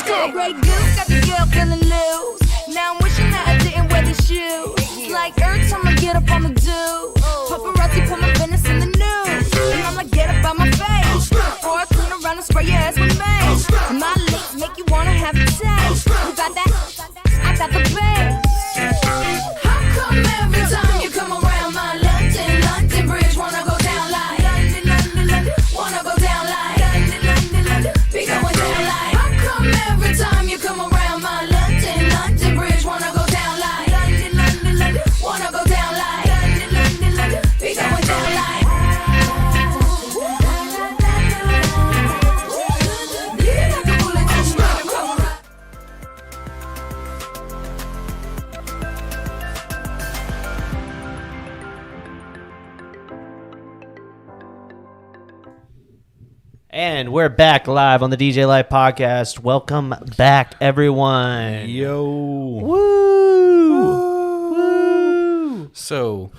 go. Grey Goose got the girl feeling loose. Now I'm wishing that I didn't wear these shoes. Like every time I get up on the do, paparazzi put my business in the news. And I'm like, get up on my face before I clean around and spray your ass with mace. My lips make you wanna have a taste. You got that? I got the bass. How come every time you come around my London Bridge wanna go down like London, wanna go down like London, be going down like. How come every time you come around my London Bridge wanna go down like London, wanna go down like London, be going down like. And we're back live on the DJ Live podcast. Welcome back, everyone. Yo. Woo! Woo! So,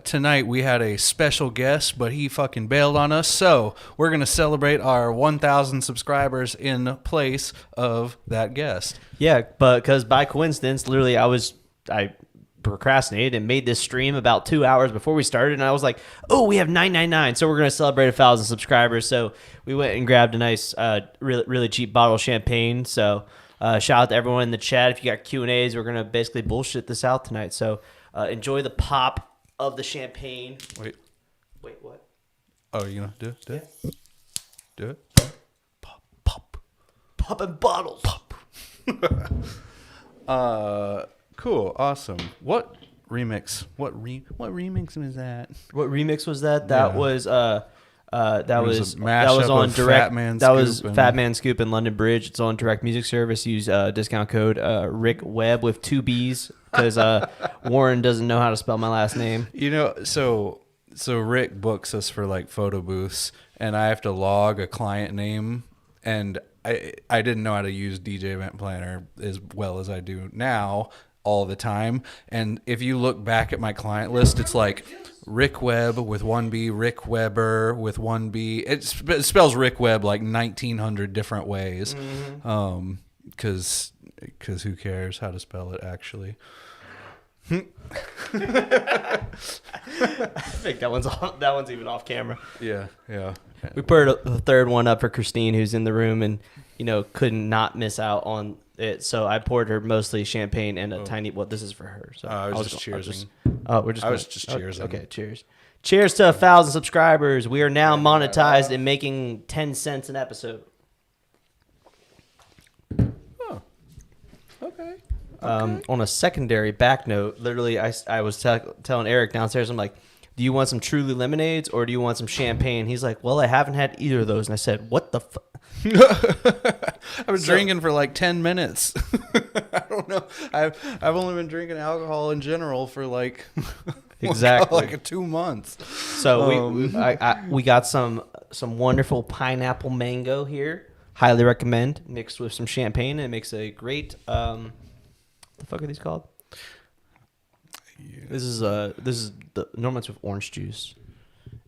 tonight we had a special guest, but he fucking bailed on us. So, we're going to celebrate our 1,000 subscribers in place of that guest. Yeah, but because by coincidence, literally, I procrastinated and made this stream about 2 hours before we started, and I was like, oh, we have 999, so we're going to celebrate 1,000 subscribers. So we went and grabbed a nice really cheap bottle of champagne. So shout out to everyone in the chat. If you got Q&As, we're going to basically bullshit this out tonight. So enjoy the pop of the champagne. Wait, what? Oh, you gonna do it? Do it? Yeah. Do it? Pop. Popping bottles. Cool, awesome. What remix? What remix was that? What remix was that? That Yeah. was That was a mashup that was on of direct. Fat Man that was Scoop and- Fat Man Scoop and London Bridge. It's on direct music service. Use discount code Rick Webb with 2 B's because Warren doesn't know how to spell my last name. You know, so Rick books us for like photo booths, and I have to log a client name, and I didn't know how to use DJ Event Planner as well as I do now all the time. And if you look back at my client list, it's like Rick Webb with 1 B, Rick Webber with 1 B. It spells Rick Webb like 1,900 different ways. Because who cares how to spell it actually? I think that one's even off camera. Yeah. We put a third one up for Christine, who's in the room and could not miss out on it. So I poured her mostly champagne and a tiny. Well, this is for her. So I was just cheersing. I was just cheersing. Okay, cheers. Cheers to 1,000 subscribers. We are now monetized and making 10 cents an episode. Oh, okay. On a secondary back note, literally, I was telling Eric downstairs, I'm like, do you want some Truly lemonades or do you want some champagne? He's like, well, I haven't had either of those. And I said, what the fuck? I was drinking for like 10 minutes. I don't know. I've only been drinking alcohol in general for like exactly like 2 months. So we got some wonderful pineapple mango here. Highly recommend, mixed with some champagne, and it makes a great what the fuck are these called? Yeah. This is normally it's with orange juice.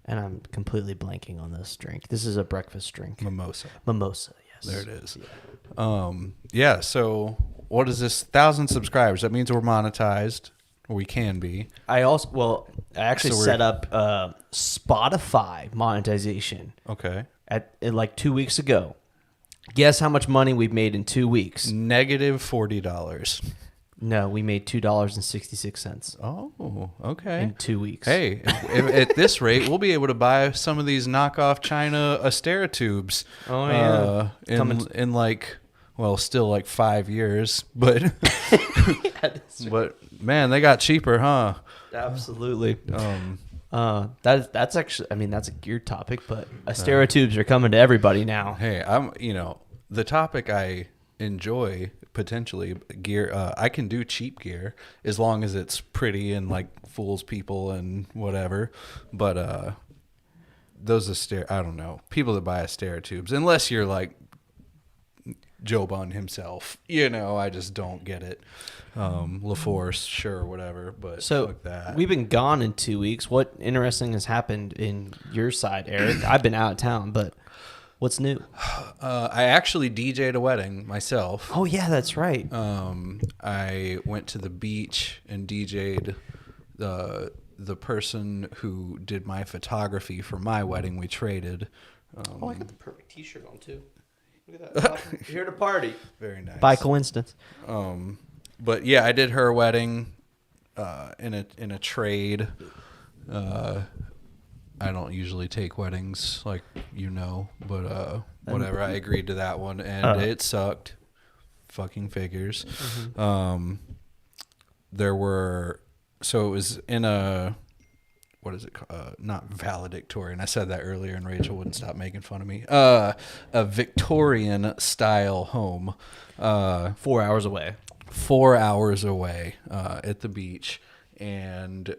And I'm completely blanking on this drink. This is a breakfast drink. Mimosa, yes. There it is. Yeah. So what is this? 1,000 subscribers. That means we're monetized. Or we can be. I actually set up Spotify monetization. Okay. Like 2 weeks ago. Guess how much money we've made in 2 weeks? Negative $40. No, we made $2.66. Oh, okay. In 2 weeks. Hey, if at this rate, we'll be able to buy some of these knockoff China Astera tubes. Oh yeah. In like, well, still like 5 years, but but man, they got cheaper, huh? Absolutely. That's actually, I mean, that's a geared topic, but Astera tubes are coming to everybody now. Hey, the topic I enjoy potentially gear. I can do cheap gear as long as it's pretty and like fools people and whatever. But those Astera, I don't know, people that buy Astera tubes, unless you're like Joe Bun himself, I just don't get it. LaForce, sure, whatever, but so fuck that. We've been gone in 2 weeks. What interesting has happened in your side, Eric? I've been out of town, but What's new? I actually DJ'd a wedding myself. Oh yeah, that's right. I went to the beach and DJ'd the person who did my photography for my wedding. We traded. Oh, I got the perfect T-shirt on too. Look at that. Here to party. Very nice. By coincidence. But yeah, I did her wedding in a trade. I don't usually take weddings, like but whatever. I agreed to that one, and it sucked. Fucking figures. Mm-hmm. So it was in a, what is it called? Not valedictorian. I said that earlier, and Rachel wouldn't stop making fun of me. A Victorian style home. 4 hours away. 4 hours away at the beach, and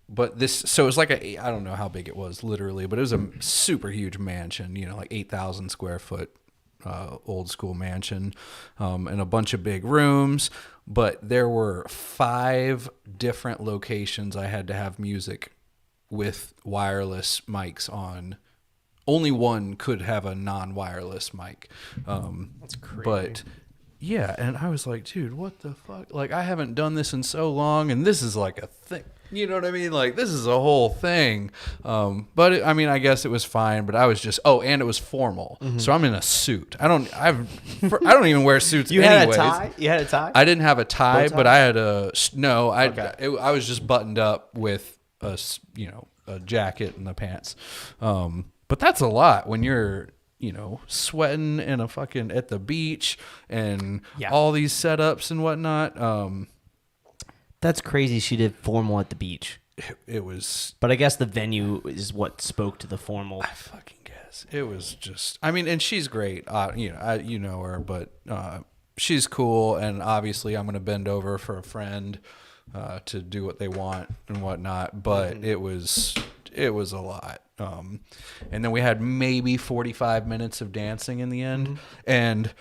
but this, so it was like I don't know how big it was literally, but it was a super huge mansion, like 8,000 square foot old school mansion, and a bunch of big rooms. But there were 5 different locations I had to have music with wireless mics on. Only one could have a non-wireless mic. That's crazy. But yeah, and I was like, dude, what the fuck? Like, I haven't done this in so long, and this is like a thing. You know what I mean? Like, this is a whole thing. But I guess it was fine. But I was just, and it was formal. Mm-hmm. So I'm in a suit. I don't even wear suits. You anyways. had a tie? You had a tie? I didn't have a tie, but I had I was just buttoned up with a jacket and the pants. But that's a lot when you're, sweating in a fucking at the beach and all these setups and whatnot. That's crazy. She did formal at the beach. It was, but I guess the venue is what spoke to the formal. I fucking guess it was just. And she's great. You know her, but she's cool, and obviously I'm gonna bend over for a friend to do what they want and whatnot. But it was a lot. And then we had maybe 45 minutes of dancing in the end. Mm-hmm. And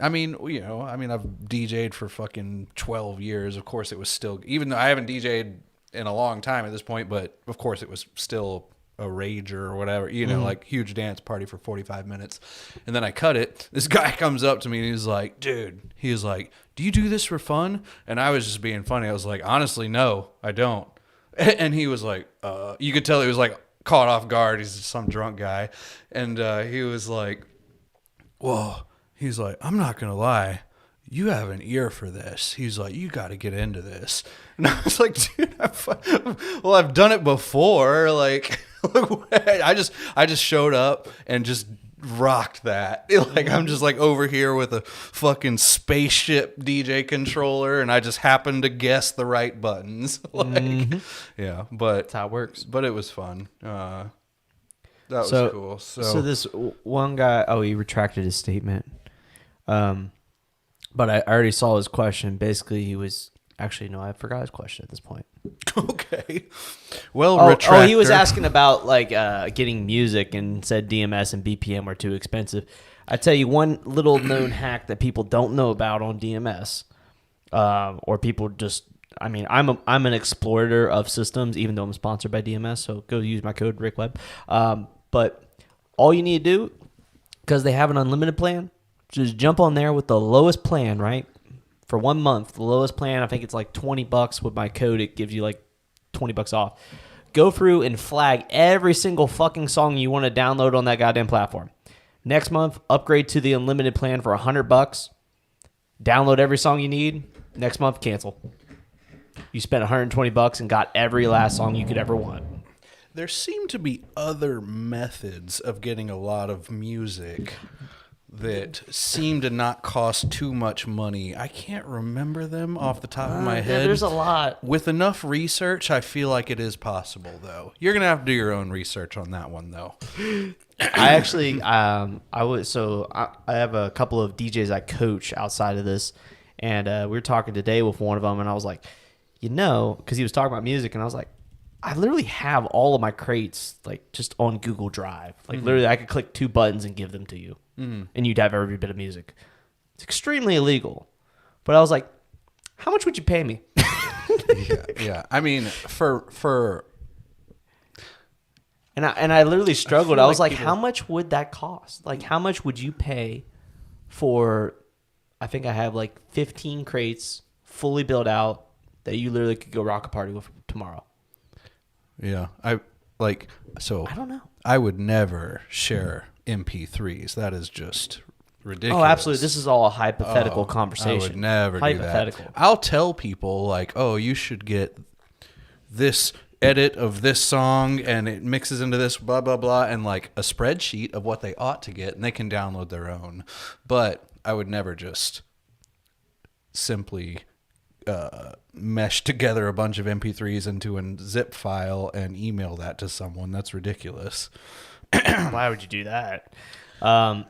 I've DJ'd for fucking 12 years. Of course it was still, even though I haven't DJ'd in a long time at this point, but of course it was still a rager or whatever, like huge dance party for 45 minutes. And then I cut it. This guy comes up to me and he's like, dude, he was like, do you do this for fun? And I was just being funny. I was like, honestly, no, I don't. And he was like, you could tell he was like caught off guard. He's just some drunk guy. And he was like, whoa. He's like, I'm not going to lie. You have an ear for this. He's like, you got to get into this. And I was like, dude, I've done it before. Like, I just showed up and just rocked that. Like, I'm just like over here with a fucking spaceship DJ controller, and I just happened to guess the right buttons. Yeah, but that's how it works. But it was fun. That was cool. So this one guy, he retracted his statement. But I already saw his question. Basically, he was actually no, I forgot his question at this point. Okay. Well, retractor. He was asking about getting music and said DMS and BPM were too expensive. I tell you one little known hack that people don't know about on DMS, or people just. I'm an explorer of systems, even though I'm sponsored by DMS. So go use my code RickWeb. But all you need to do, because they have an unlimited plan, just jump on there with the lowest plan, right? For 1 month, the lowest plan, I think it's like $20 with my code. It gives you like $20 off. Go through and flag every single fucking song you want to download on that goddamn platform. Next month, upgrade to the unlimited plan for $100. Download every song you need. Next month, cancel. You spent $120 and got every last song you could ever want. There seem to be other methods of getting a lot of music that seem to not cost too much money. I can't remember them off the top of my head. There's a lot. With enough research, I feel like it is possible, though. You're going to have to do your own research on that one, though. I actually, I have a couple of DJs I coach outside of this, and we were talking today with one of them, and I was like, because he was talking about music, and I was like, I literally have all of my crates like just on Google Drive. Like literally, I could click 2 buttons and give them to you, and you'd have every bit of music. It's extremely illegal, but I was like, how much would you pay me? Yeah. I mean, for And I literally struggled. feel I was like like, people- how much would that cost? Like, how much would you pay for? I think I have like 15 crates fully built out that you literally could go rock a party with tomorrow. Yeah, so I don't know. I would never share MP3s. That is just ridiculous. Oh, absolutely. This is all a hypothetical conversation. I would never do that. Hypothetical. I'll tell people like, oh, you should get this edit of this song and it mixes into this blah blah blah and like a spreadsheet of what they ought to get and they can download their own. But I would never just simply mesh together a bunch of MP3s into a zip file and email that to someone. That's ridiculous. Why would you do that?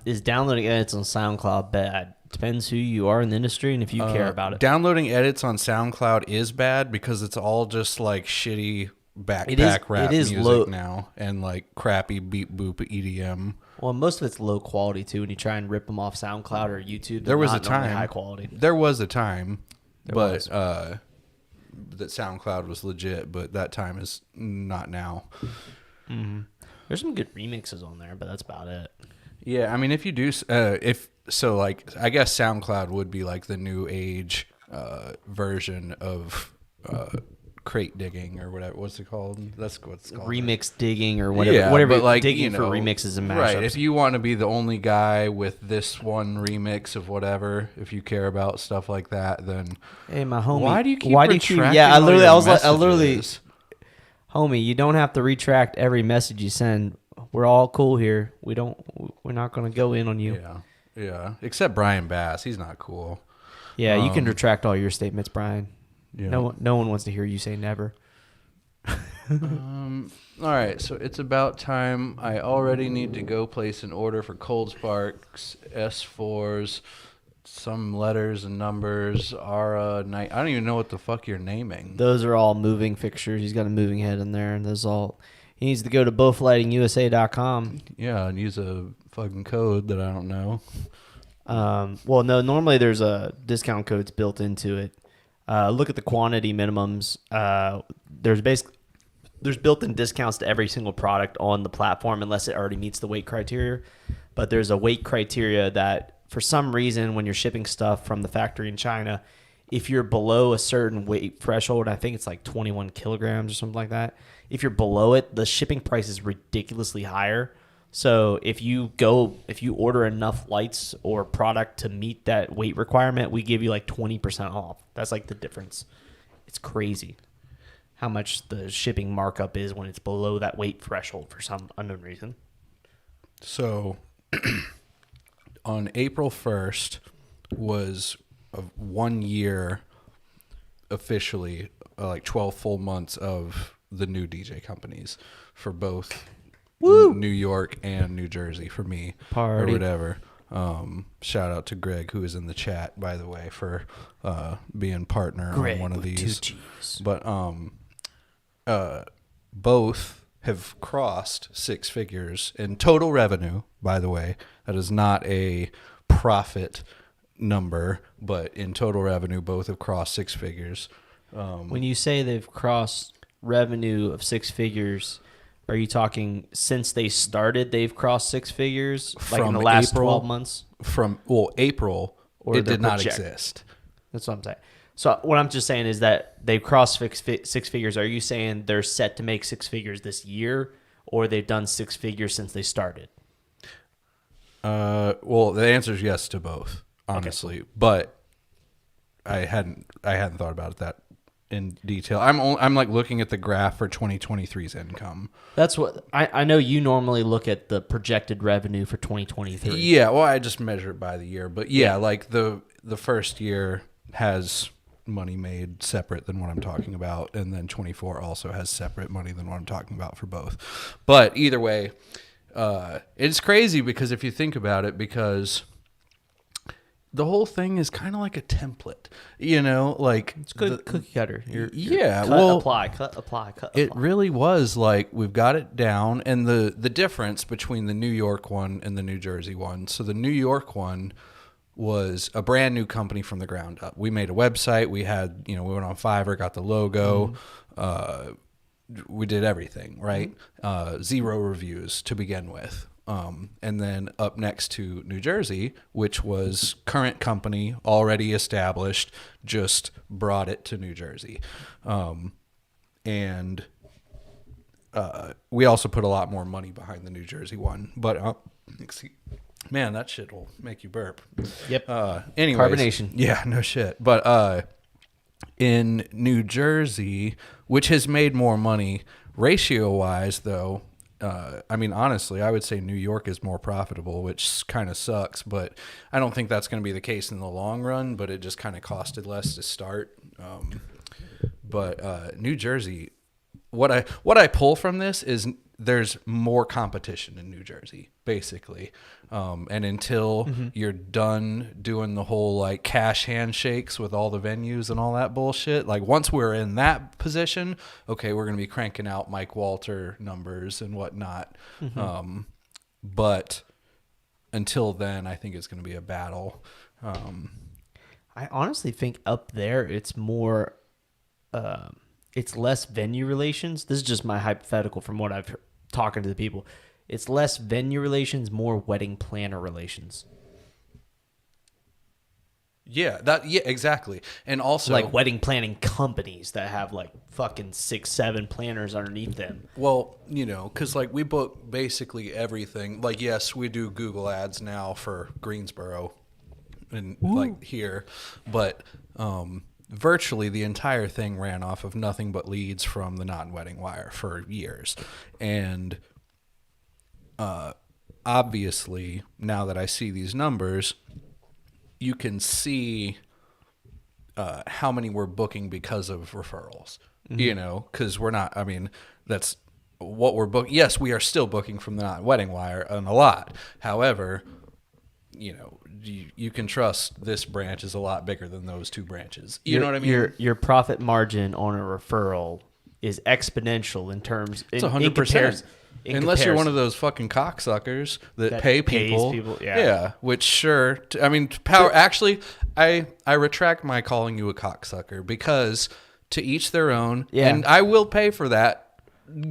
Is downloading edits on SoundCloud bad? Depends who you are in the industry and if you care about it. Downloading edits on SoundCloud is bad because it's all just like shitty backpack rap music now and like crappy beep boop EDM. Well, most of it's low quality too. When you try and rip them off SoundCloud or YouTube, There was not a time normally high quality. There was a time, was. that SoundCloud was legit, but that time is not now. Mm-hmm. There's some good remixes on there, but that's about it. Yeah, I mean, if you do, like, I guess SoundCloud would be like the new age version of crate digging or whatever. What's it called? That's what it's called. Remix digging or whatever. Yeah, whatever. but like, digging for remixes and mashups. Right. If you want to be the only guy with this one remix of whatever, if you care about stuff like that, then hey, my homie, why do you keep retracting? Yeah, I literally, homie, you don't have to retract every message you send. We're all cool here. We're not going to go in on you. Yeah. Except Brian Bass, he's not cool. Yeah, you can retract all your statements, Brian. Yeah. No one wants to hear you say never. All right, so it's about time. I already need to go place an order for Cold Sparks, S4s, some letters and numbers, Ara, Night. I don't even know what the fuck you're naming. Those are all moving fixtures. He's got a moving head in there, and those all. He needs to go to bowflightingusa.com. Yeah, and use a fucking code that I don't know. Well, no, normally there's a discount codes built into it. Look at the quantity minimums. There's built-in discounts to every single product on the platform unless it already meets the weight criteria. But there's a weight criteria that for some reason when you're shipping stuff from the factory in China, if you're below a certain weight threshold, I think it's like 21 kilograms or something like that. If you're below it, the shipping price is ridiculously higher. So if you order enough lights or product to meet that weight requirement, we give you like 20% off. That's like the difference. It's crazy how much the shipping markup is when it's below that weight threshold for some unknown reason. So on April 1st was 1 year officially, like 12 full months of the new DJ companies for both New York and New Jersey for me. Party. Or whatever. Shout out to Greg, who is in the chat, by the way, for being partner Greg on one of with these. 2 Gs. But both have crossed 6 figures in total revenue, by the way. That is not a profit number, but in total revenue, both have crossed 6 figures. When you say they've crossed revenue of 6 figures, are you talking since they started they've crossed 6 figures? Like in the last April, 12 months? April, Or it the did not project- exist. That's what I'm saying. So what I'm just saying is that they've crossed 6 figures. Are you saying they're set to make 6 figures this year, or they've done 6 figures since they started? Well, the answer is yes to both, honestly. Okay. But I hadn't thought about that in detail. I'm like looking at the graph for 2023's income. That's what I know. You normally look at the projected revenue for 2023. Yeah, well, I just measure it by the year, but yeah, like the first year has money made separate than what I'm talking about, and then 24 also has separate money than what I'm talking about for both. But either way, it's crazy because if you think about it, because the whole thing is kind of like a template, you know, like it's good cookie cutter. Cut, apply. It really was like we've got it down, and the difference between the New York one and the New Jersey one. So the New York one was a brand new company from the ground up. We made a website. We had, we went on Fiverr, got the logo. we did everything, right? 0 reviews to begin with. And then up next to New Jersey, which was current company, already established, just brought it to New Jersey. And we also put a lot more money behind the New Jersey one. But, man, that shit will make you burp. Yep. Anyways, Carbonation. Yeah, no shit. But in New Jersey, which has made more money ratio-wise, though, I mean, honestly, I would say New York is more profitable, which kind of sucks, but I don't think that's going to be the case in the long run, but it just kind of costed less to start. But New Jersey, what I pull from this is there's more competition in New Jersey, basically. And until you're done doing the whole like cash handshakes with all the venues and all that bullshit, like once we're in that position, okay, we're going to be cranking out Mike Walter numbers and whatnot. But until then, I think it's going to be a battle. I honestly think up there it's more, it's less venue relations. This is just my hypothetical from what I've heard, talking to the people. It's less venue relations, more wedding planner relations. Yeah, exactly. And also like wedding planning companies that have like fucking 6-7 planners underneath them. Well, you know, because like we book basically everything. Like, yes, we do Google ads now for Greensboro and like here, but virtually the entire thing ran off of nothing but leads from the Not in Wedding Wire for years. And obviously, now that I see these numbers, you can see how many we're booking because of referrals. You know, because we're not, I mean, that's what we're booking. Yes, we are still booking from the Not in Wedding Wire and a lot. However, you know, you can trust this branch is a lot bigger than those 2 branches. You know what I mean? Your profit margin on a referral is exponential in terms. It's 100%. Unless you're one of those fucking cocksuckers that pay people. Yeah. Which sure. I mean, power. Actually, I retract my calling you a cocksucker, because to each their own. Yeah. And I will pay for that,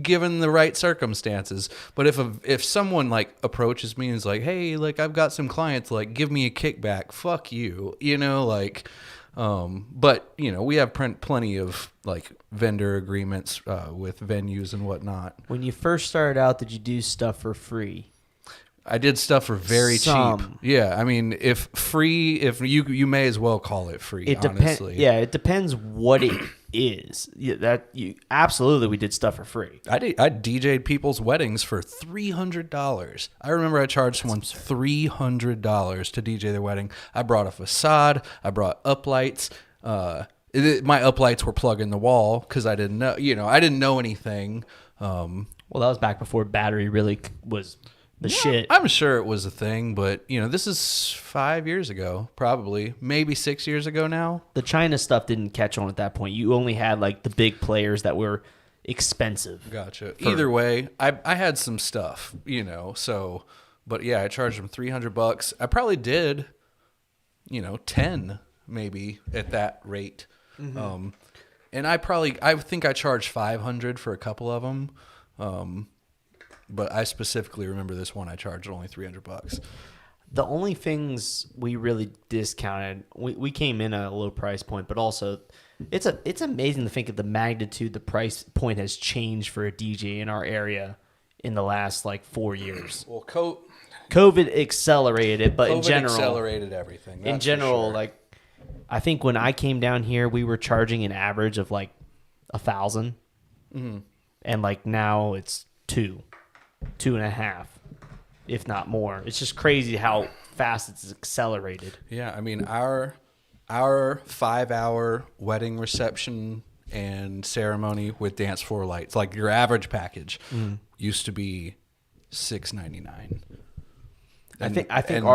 given the right circumstances. But if someone like approaches me and is like, hey, like I've got some clients, like give me a kickback, fuck you, you know, like, but you know, we have plenty of like vendor agreements with venues and whatnot. When you first started out, did you do stuff for free? I did stuff for very cheap. Yeah, I mean, if you may as well call it free. Honestly, yeah, it depends what it is. Yeah, absolutely, we did stuff for free. I DJ'd people's weddings for $300. I remember I charged someone $300 to DJ their wedding. I brought a facade. I brought uplights. My uplights were plug in the wall because I didn't know. You know, I didn't know anything. Well, that was back before battery really was the shit. I'm sure it was a thing, but you know, this is 5 years ago, probably, maybe 6 years ago now. The China stuff didn't catch on at that point. You only had like the big players that were expensive. Gotcha. Either way, I had some stuff, you know. So, but yeah, I charged them $300. I probably did, you know, 10 maybe at that rate. And I think I charged $500 for a couple of them. But I specifically remember this one I charged only $300. The only things we really discounted, we came in at a low price point, but also it's amazing to think of the magnitude the price point has changed for a DJ in our area in the last like 4 years. Well, COVID accelerated it, but COVID in general, accelerated everything. In general, sure. Like I think when I came down here, we were charging an average of like $1,000, and like now it's 2.5, if not more. It's just crazy how fast it's accelerated. Yeah, I mean our 5-hour wedding reception and ceremony with dance floor lights, like your average package, used to be $699. I think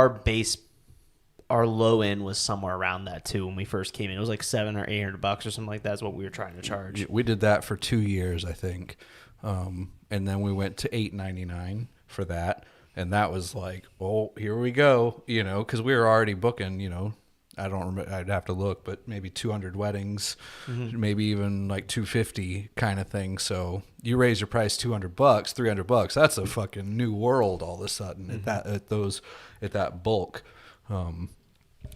our low end was somewhere around that too when we first came in. It was like $700 or $800 or something like that. That's what we were trying to charge. We did that for 2 years, I think. And then we went to $899 for that. And that was like, oh, here we go, you know, because we were already booking, you know, I don't remember, I'd have to look, but maybe 200 weddings, maybe even like 250 kind of thing. So you raise your price $200, $300, that's a fucking new world all of a sudden at that bulk.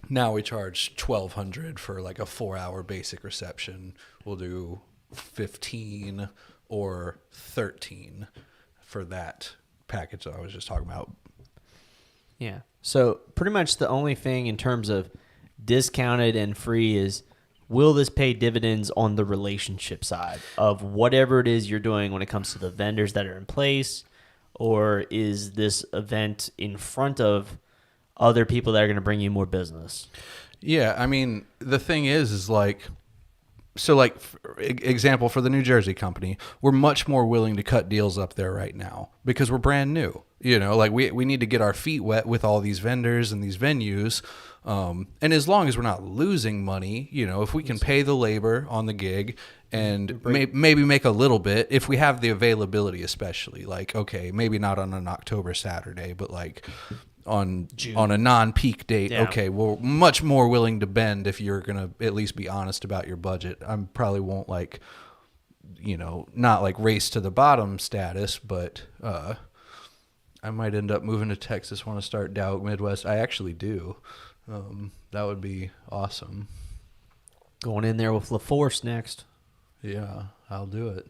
Now we charge $1,200 for like a 4-hour basic reception. We'll do 15 or 13 for that package that I was just talking about. Yeah. So pretty much the only thing in terms of discounted and free is, will this pay dividends on the relationship side of whatever it is you're doing when it comes to the vendors that are in place, or is this event in front of other people that are going to bring you more business? Yeah, I mean, the thing is like, so like, for example, for the New Jersey company, we're much more willing to cut deals up there right now because we're brand new. You know, like we need to get our feet wet with all these vendors and these venues. And as long as we're not losing money, you know, if we can pay the labor on the gig and maybe make a little bit, if we have the availability, especially like, okay, maybe not on an October Saturday, but like on June. On a non-peak date. Yeah. Okay, we're much more willing to bend if you're going to at least be honest about your budget. I probably won't like, you know, not like race to the bottom status, but I might end up moving to Texas, want to start Dow Midwest. I actually do. That would be awesome. Going in there with LaForce next. Yeah, I'll do it.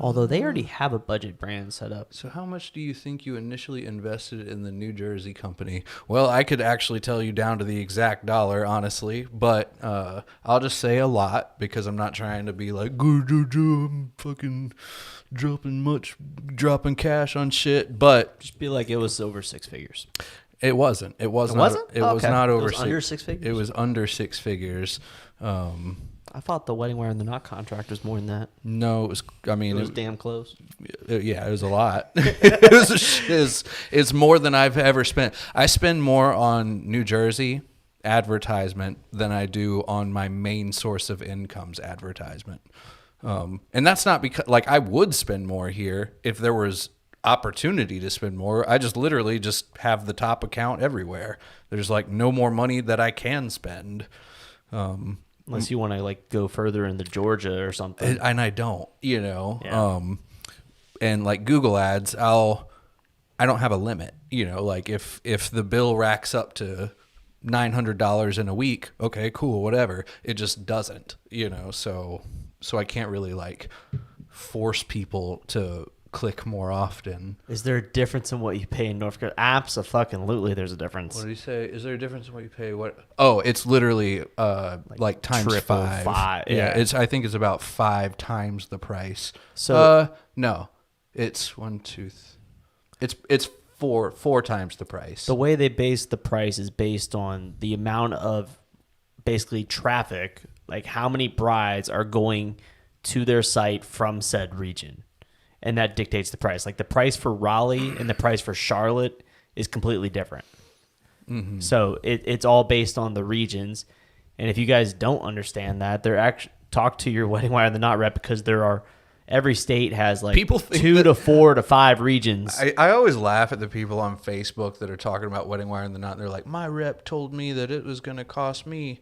Although they already have a budget brand set up. So how much do you think you initially invested in the New Jersey company? Well, I could actually tell you down to the exact dollar, honestly, but I'll just say a lot because I'm not trying to be like, I'm fucking dropping cash on shit, but just be like, it was over 6 figures. It wasn't. It was not over under 6 figures. It was under 6 figures. I thought the wedding wire and the knot contract was more than that. No, it was. I mean, it was damn close. Yeah, it was a lot. It's more than I've ever spent. I spend more on New Jersey advertisement than I do on my main source of income's advertisement. And that's not because, like, I would spend more here if there was opportunity to spend more. I just literally just have the top account everywhere. There's like no more money that I can spend. Unless you want to like go further into Georgia or something. And I don't, you know. Yeah. And like Google ads, I don't have a limit, you know, like if the bill racks up to $900 in a week, okay, cool, whatever. It just doesn't, you know. So I can't really like force people to click more often. Is there a difference in what you pay in North Carolina? Absolutely, there's a difference. What do you say? Is there a difference in what you pay? What? Oh, it's literally like times five. Yeah, I think it's about 5 times the price. So no, it's it's four times the price. The way they base the price is based on the amount of basically traffic, like how many brides are going to their site from said region. And that dictates the price. Like the price for Raleigh and the price for Charlotte is completely different. Mm-hmm. So it's all based on the regions. And if you guys don't understand that, talk to your Wedding Wire and the Knot rep, because every state has like 2 to 4 to 5 regions. I always laugh at the people on Facebook that are talking about Wedding Wire and the Knot. They're like, my rep told me that it was going to cost me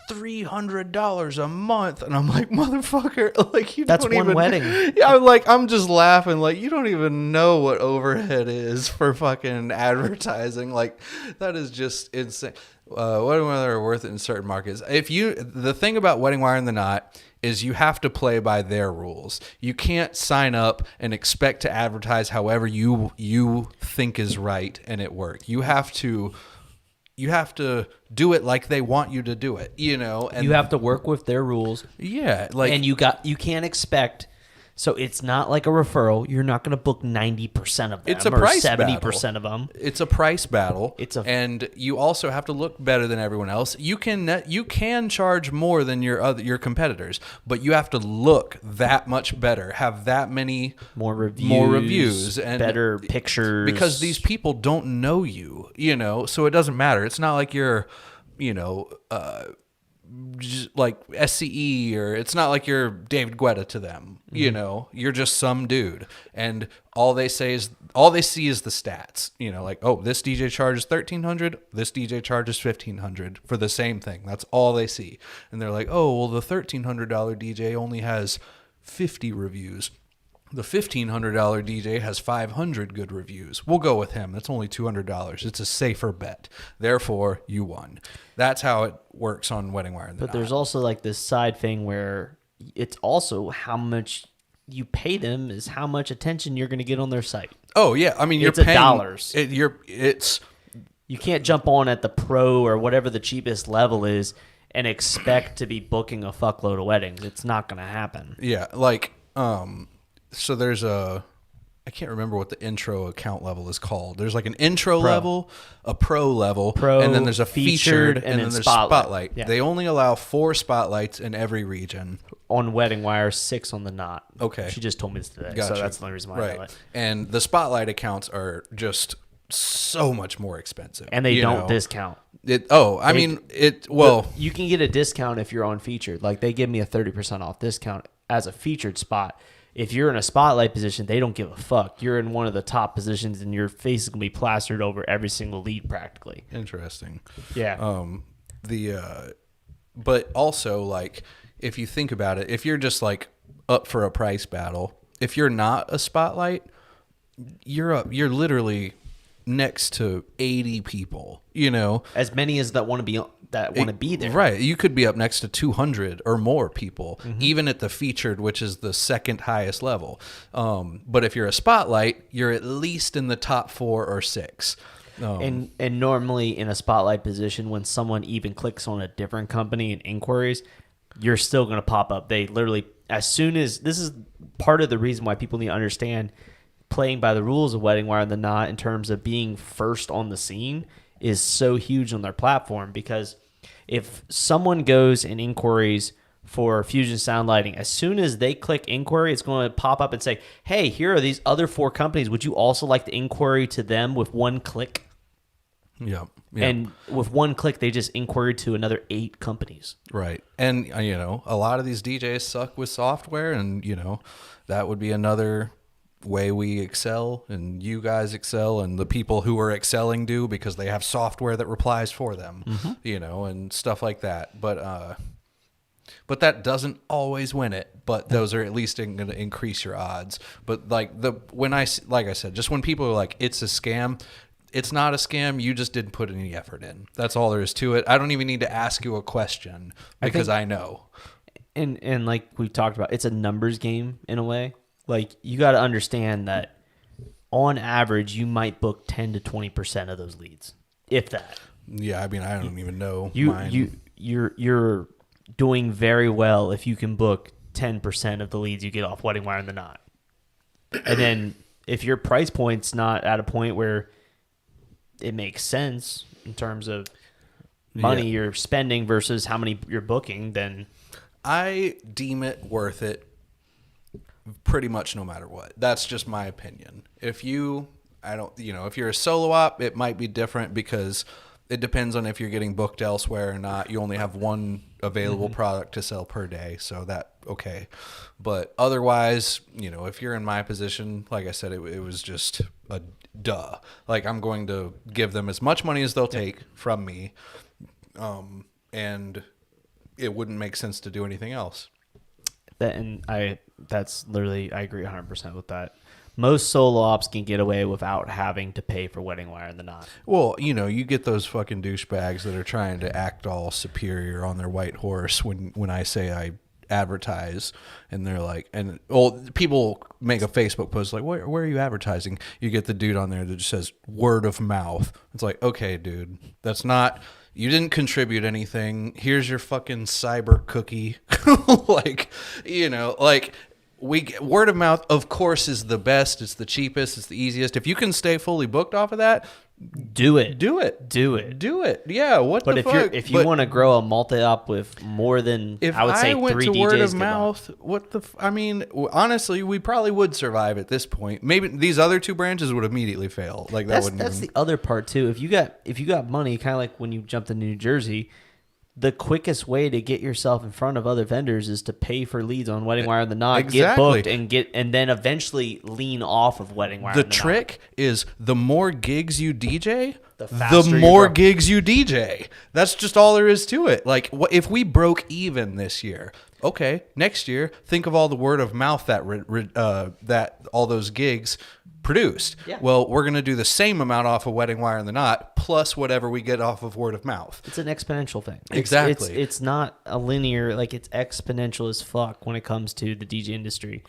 $300 a month, and I'm like, motherfucker, like that's one even, wedding. Yeah, I'm just laughing, like you don't even know what overhead is for fucking advertising. Like that is just insane. Wedding Wire are worth it in certain markets. The thing about Wedding Wire and the Knot is you have to play by their rules. You can't sign up and expect to advertise however you think is right and it work. You have to do it like they want you to do it, you know. And you have to work with their rules. Yeah, like, and you can't expect. So it's not like a referral. You're not going to book 90% of them. It's a price 70% of them. It's a price battle. And you also have to look better than everyone else. You can charge more than your competitors, but you have to look that much better. Have that many more reviews, and better pictures, because these people don't know you. You know, so it doesn't matter. It's not like you're, you know, like SCE, or it's not like you're David Guetta to them. You know, you're just some dude, and all they see is the stats. You know, like, oh, this DJ charges $1,300, this DJ charges $1,500 for the same thing. That's all they see, and they're like, oh, well, the $1,300 DJ only has 50 reviews. The $1,500 DJ has 500 good reviews. We'll go with him. That's only $200. It's a safer bet. Therefore, you won. That's how it works on Wedding Wire. But there's also like this side thing where it's also how much you pay them is how much attention you're going to get on their site. Oh yeah, I mean, you're It's paying dollars. You can't jump on at the pro or whatever the cheapest level is and expect to be booking a fuckload of weddings. It's not going to happen. Yeah, like so there's I can't remember what the intro account level is called. There's like an intro level, a pro level, and then there's a featured, and then there's spotlight. Yeah. They only allow 4 spotlights in every region. On Wedding Wire, 6 on the Knot. Okay. She just told me this today, Gotcha. so that's the only reason why I know it. And the spotlight accounts are just so much more expensive. And they don't discount. You can get a discount if you're on featured. Like, they give me a 30% off discount as a featured spot. If you're in a spotlight position, they don't give a fuck. You're in one of the top positions, and your face is going to be plastered over every single lead practically. Interesting. Yeah. But also, like, if you think about it, if you're just, like, up for a price battle, if you're not a spotlight, you're literally next to 80 people, you know? As many as that want to be there. Right. You could be up next to 200 or more people, even at the featured, which is the second highest level. But if you're a spotlight, you're at least in the top 4 or 6. And normally in a spotlight position, when someone even clicks on a different company in inquiries, you're still going to pop up. They literally, as soon as, this is part of the reason why people need to understand playing by the rules of Wedding Wire and the Knot in terms of being first on the scene is so huge on their platform, because if someone goes and inquiries for Fusion Sound Lighting, as soon as they click inquiry, it's going to pop up and say, hey, here are these other 4 companies. Would you also like to inquiry to them with one click? Yeah. And with one click, they just inquired to another 8 companies. Right. And, you know, a lot of these DJs suck with software, and, you know, that would be another way we excel, and you guys excel, and the people who are excelling do, because they have software that replies for them, you know, and stuff like that. But that doesn't always win it. But those are at least going to increase your odds. But like I said, just when people are like, it's a scam, it's not a scam. You just didn't put any effort in. That's all there is to it. I don't even need to ask you a question because I know. And like we talked about, it's a numbers game in a way. Like, you got to understand that on average, you might book 10 to 20% of those leads, if that. Yeah, I mean, I don't even know. You're doing very well if you can book 10% of the leads you get off Wedding Wire and the Knot. And then if your price point's not at a point where it makes sense in terms of money you're spending versus how many you're booking, then I deem it worth it. Pretty much no matter what. That's just my opinion. If you're a solo op, it might be different because it depends on if you're getting booked elsewhere or not. You only have one available product to sell per day, so okay. But otherwise, you know, if you're in my position, like I said, it was just a duh. Like, I'm going to give them as much money as they'll take from me, and it wouldn't make sense to do anything else. That's literally, I agree 100% with that. Most solo ops can get away without having to pay for Wedding Wire and the Knot. Well, you know, you get those fucking douchebags that are trying to act all superior on their white horse when I say I advertise, and they're like, people make a Facebook post like, where are you advertising? You get the dude on there that just says word of mouth. It's like, okay, dude, that's not... You didn't contribute anything. Here's your fucking cyber cookie. Like, you know, like, word of mouth, of course, is the best. It's the cheapest. It's the easiest. If you can stay fully booked off of that, do it. Do it. Do it. Do it. Yeah. What the fuck? If you want to grow a multi-op with more than, I would say, 3 DJs. If I went to word of mouth, I mean, honestly, we probably would survive at this point. Maybe these other 2 branches would immediately fail. Like, that's the other part too. If you got money, kind of like when you jumped into New Jersey, the quickest way to get yourself in front of other vendors is to pay for leads on Wedding Wire and the Knot, get Exactly. booked, and then eventually lean off of Wedding Wire. The and the trick is the more gigs you DJ, The the faster you more grow. gigs you DJ. That's just all there is to it. Like, if we broke even this year, okay, next year, think of all the word of mouth that that all those gigs produced. Yeah. Well, we're going to do the same amount off of Wedding Wire and the Knot plus whatever we get off of word of mouth. It's an exponential thing. Exactly. It's not a linear, like it's exponential as fuck when it comes to the DJ industry.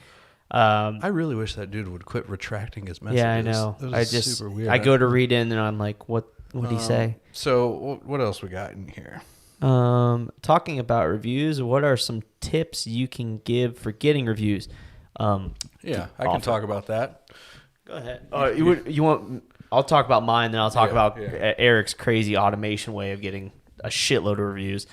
I really wish that dude would quit retracting his messages. Yeah, I know. That was I just super weird. I go to read in and I'm like, what did he say? So what else we got in here? Talking about reviews, what are some tips you can give for getting reviews? Yeah, I can talk about that. Go ahead. You want? I'll talk about mine, then I'll talk about Eric's crazy automation way of getting a shitload of reviews.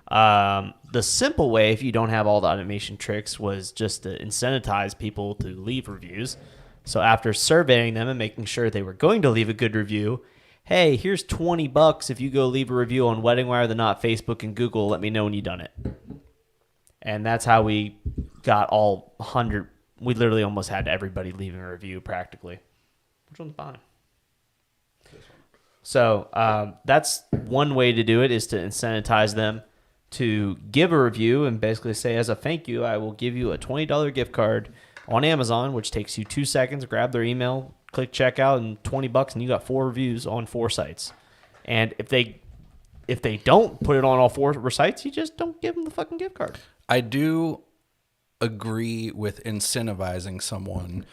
The simple way, if you don't have all the automation tricks, was just to incentivize people to leave reviews. So after surveying them and making sure they were going to leave a good review, hey, here's $20 if you go leave a review on Wedding Wire, the Knot, Facebook, and Google. Let me know when you've done it. And that's how we got all 100. We literally almost had everybody leaving a review practically. Which one's mine? So that's one way to do it, is to incentivize them to give a review and basically say, as a thank you, I will give you a $20 gift card on Amazon, which takes you 2 seconds. Grab their email, click checkout, and $20, and you got 4 reviews on 4 sites. And if they don't put it on all 4 sites, you just don't give them the fucking gift card. I do agree with incentivizing someone.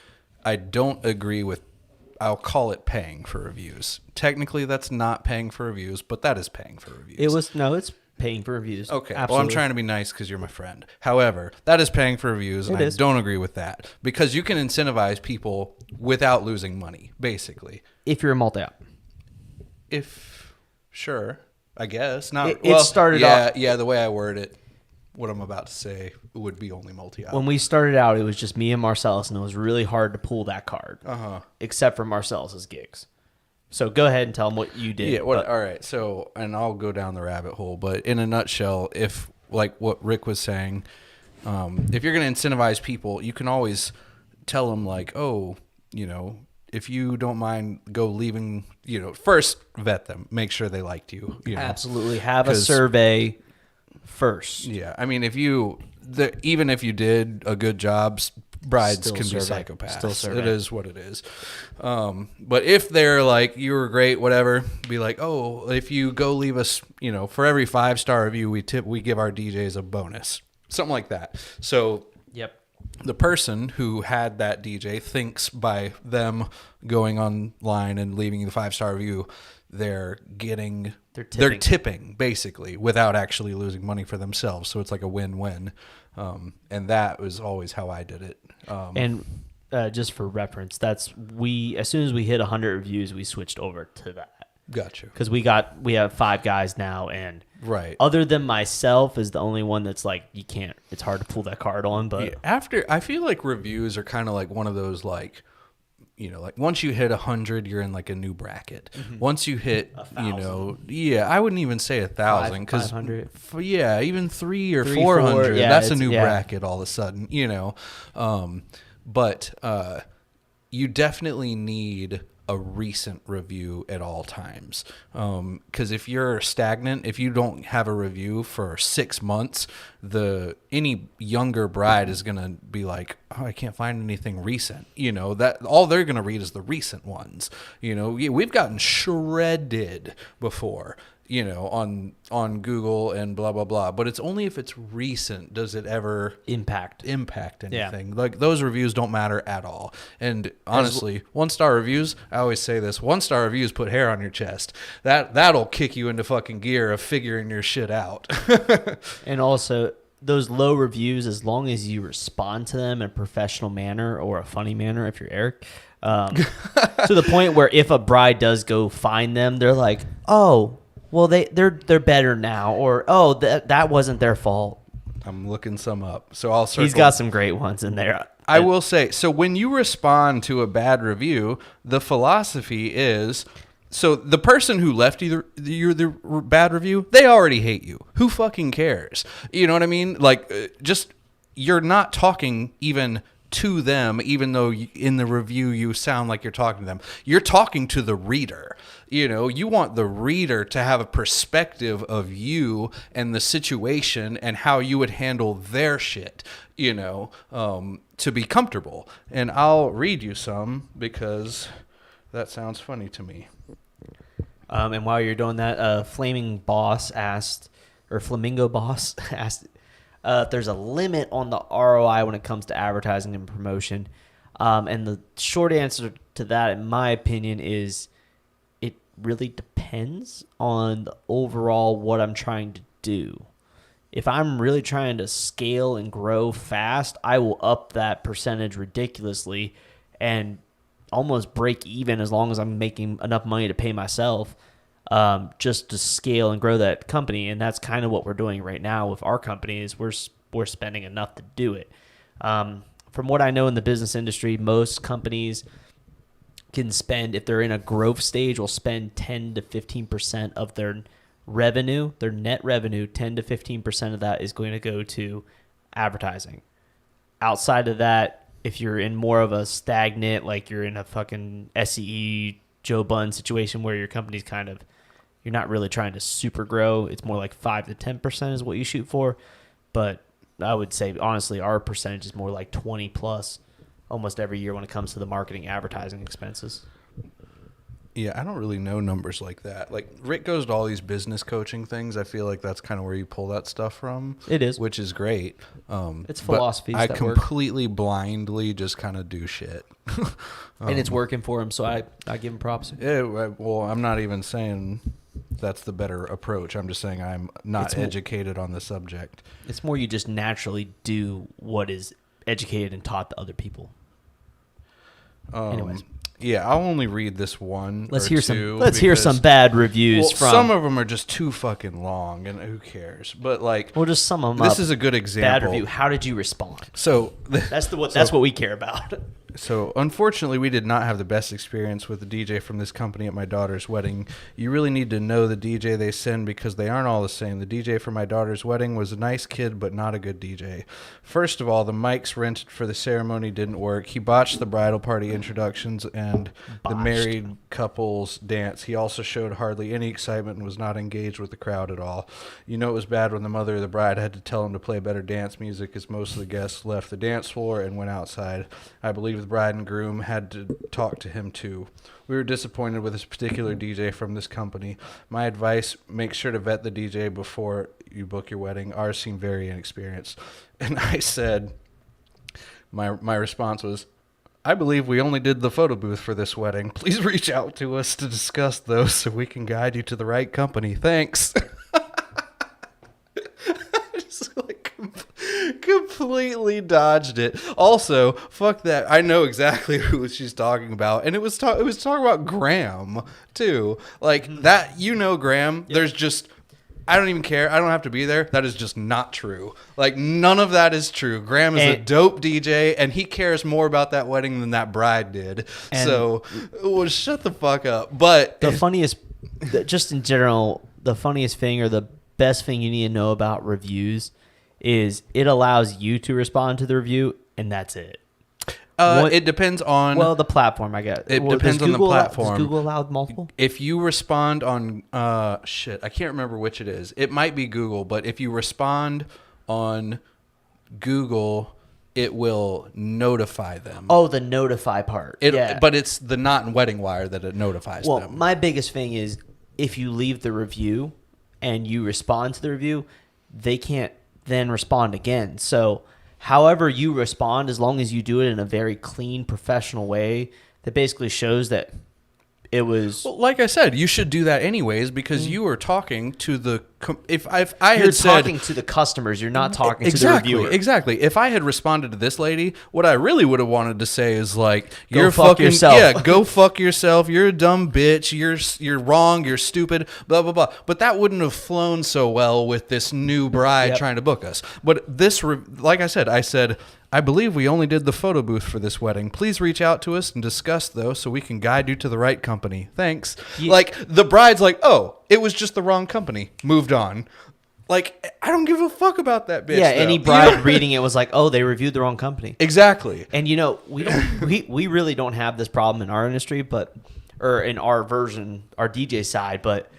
I don't agree with, I'll call it paying for reviews. Technically, that's not paying for reviews, but that is paying for reviews. It's paying for reviews. Okay, Absolutely. well, I'm trying to be nice because you're my friend. However, that is paying for reviews, and I don't agree with that. Because you can incentivize people without losing money, basically. If you're a multi-app. Sure, I guess. Not. It started off. Yeah, the way I word it, what I'm about to say would be only multi-op. When we started out, it was just me and Marcellus, and it was really hard to pull that card. Except for Marcellus's gigs. So go ahead and tell them what you did. Yeah, all right. So, and I'll go down the rabbit hole, but in a nutshell, if, like what Rick was saying, if you're going to incentivize people, you can always tell them, like, oh, if you don't mind, go leaving, first vet them, make sure they liked you. Absolutely. Have a survey first. Yeah. I mean, even if you did a good job, brides Still can survey. be psychopaths. Still survey. It is what it is. But if they're like, you were great, whatever, be like, oh, if you go leave us, for every 5-star review, we give our DJs a bonus, something like that. So Yep. the person who had that DJ thinks by them going online and leaving the 5-star review, they're tipping basically without actually losing money for themselves. So it's like a win-win. And that was always how I did it. And just for reference, as soon as we hit 100 reviews, we switched over to that. Gotcha. Because we have 5 guys now, and right. Other than myself is the only one that's like, it's hard to pull that card on. But I feel like reviews are kind of like one of those, like, like once you hit 100, you're in like a new bracket. Mm-hmm. Once you hit, 1,000. I wouldn't even say 1,000 because 500. Even 300 or 400, that's a new bracket all of a sudden, But you definitely need a recent review at all times. Because if you're stagnant, if you don't have a review for 6 months, any younger bride is going to be like, oh, I can't find anything recent. That all they're going to read is the recent ones. We've gotten shredded before, on Google and blah, blah, blah. But it's only if it's recent does it ever impact anything. Yeah. Like those reviews don't matter at all. And honestly, 1-star reviews, I always say this, 1-star reviews put hair on your chest. That'll kick you into fucking gear of figuring your shit out. And also, those low reviews, as long as you respond to them in a professional manner or a funny manner, if you're Eric, to the point where if a bride does go find them, they're like, oh, well, they're better now, or oh, that wasn't their fault. I'm looking some up, so I'll circle. He's got some great ones in there. I will say, so when you respond to a bad review, the philosophy is So the person who left you the bad review, they already hate you. Who fucking cares? You know what I mean? Like, just, you're not talking even to them, even though in the review you sound like you're talking to them. You're talking to the reader. You know, you want the reader to have a perspective of you and the situation and how you would handle their shit, you know, to be comfortable. And I'll read you some because that sounds funny to me. And while you're doing that, Flamingo Boss asked if there's a limit on the ROI when it comes to advertising and promotion. And the short answer to that, in my opinion, is it really depends on the overall what I'm trying to do. If I'm really trying to scale and grow fast, I will up that percentage ridiculously and almost break even as long as I'm making enough money to pay myself, just to scale and grow that company. And that's kind of what we're doing right now with our company is we're spending enough to do it. From what I know in the business industry, most companies can spend, if they're in a growth stage, will spend 10 to 15% of their revenue, their net revenue. 10 to 15% of that is going to go to advertising. Outside of that, if you're in more of a stagnant, like you're in a fucking SEE Joe Bun situation where your company's kind of, you're not really trying to super grow. It's more like 5 to 10% is what you shoot for. But I would say, honestly, our percentage is more like 20 plus almost every year when it comes to the marketing advertising expenses. Yeah, I don't really know numbers like that. Like, Rick goes to all these business coaching things. I feel like that's kind of where you pull that stuff from. It is. Which is great. It's philosophies I that completely blindly just kind of do shit. And it's working for him, so I give him props. Yeah, well, I'm not even saying that's the better approach. I'm just saying I'm not educated on the subject. It's more you just naturally do what is educated and taught to other people. Anyways. Yeah, I'll only read this one. Let's hear some bad reviews from. Some of them are just too fucking long, and who cares? But like, we'll just sum them up. This is a good example. Bad review. How did you respond? So that's what we care about. So, unfortunately, we did not have the best experience with the DJ from this company at my daughter's wedding. You really need to know the DJ they send because they aren't all the same. The DJ for my daughter's wedding was a nice kid, but not a good DJ. First of all, the mics rented for the ceremony didn't work. He botched the bridal party introductions and the married couple's dance. He also showed hardly any excitement and was not engaged with the crowd at all. You know it was bad when the mother of the bride had to tell him to play better dance music as most of the guests left the dance floor and went outside. I believe the bride and groom had to talk to him too. We were disappointed with this particular DJ from this company. My advice, make sure to vet the DJ before you book your wedding. Ours seemed very inexperienced. And I said, my response was, I believe we only did the photo booth for this wedding. Please reach out to us to discuss those so we can guide you to the right company. Thanks. Just like completely dodged it. Also, fuck that. I know exactly who she's talking about, and it was talking about Graham too. Like that, you know, Graham. Yep. There's just, I don't even care. I don't have to be there. That is just not true. Like none of that is true. Graham is a dope DJ, and he cares more about that wedding than that bride did. So, well, shut the fuck up. But the funniest, just in general, the funniest thing or the best thing you need to know about reviews is it allows you to respond to the review, and that's it. It depends on... Well, the platform, I guess. It depends on the platform. Does Google allow multiple? If you respond on... I can't remember which it is. It might be Google, but if you respond on Google, it will notify them. Oh, the notify part. Yeah. But it's the Not in Wedding Wire that it notifies them. Well, my biggest thing is if you leave the review and you respond to the review, they can't then respond again. So however you respond, as long as you do it in a very clean, professional way, that basically shows that it was... Well, like I said, you should do that anyways because you are talking to the... You're talking to the customers. You're not talking to the reviewer. Exactly. If I had responded to this lady, what I really would have wanted to say is like, "You're fucking yourself." Yeah, go fuck yourself. You're a dumb bitch. You're wrong. You're stupid. Blah blah blah. But that wouldn't have flown so well with this new bride trying to book us. But this, like I said, I believe we only did the photo booth for this wedding. Please reach out to us and discuss, though, so we can guide you to the right company. Thanks. Yeah. Like, the bride's like, oh, it was just the wrong company. Moved on. Like, I don't give a fuck about that bitch. Yeah, though. any bride reading it was like, oh, they reviewed the wrong company. Exactly. And you know, we really don't have this problem in our industry, or in our version, our DJ side. But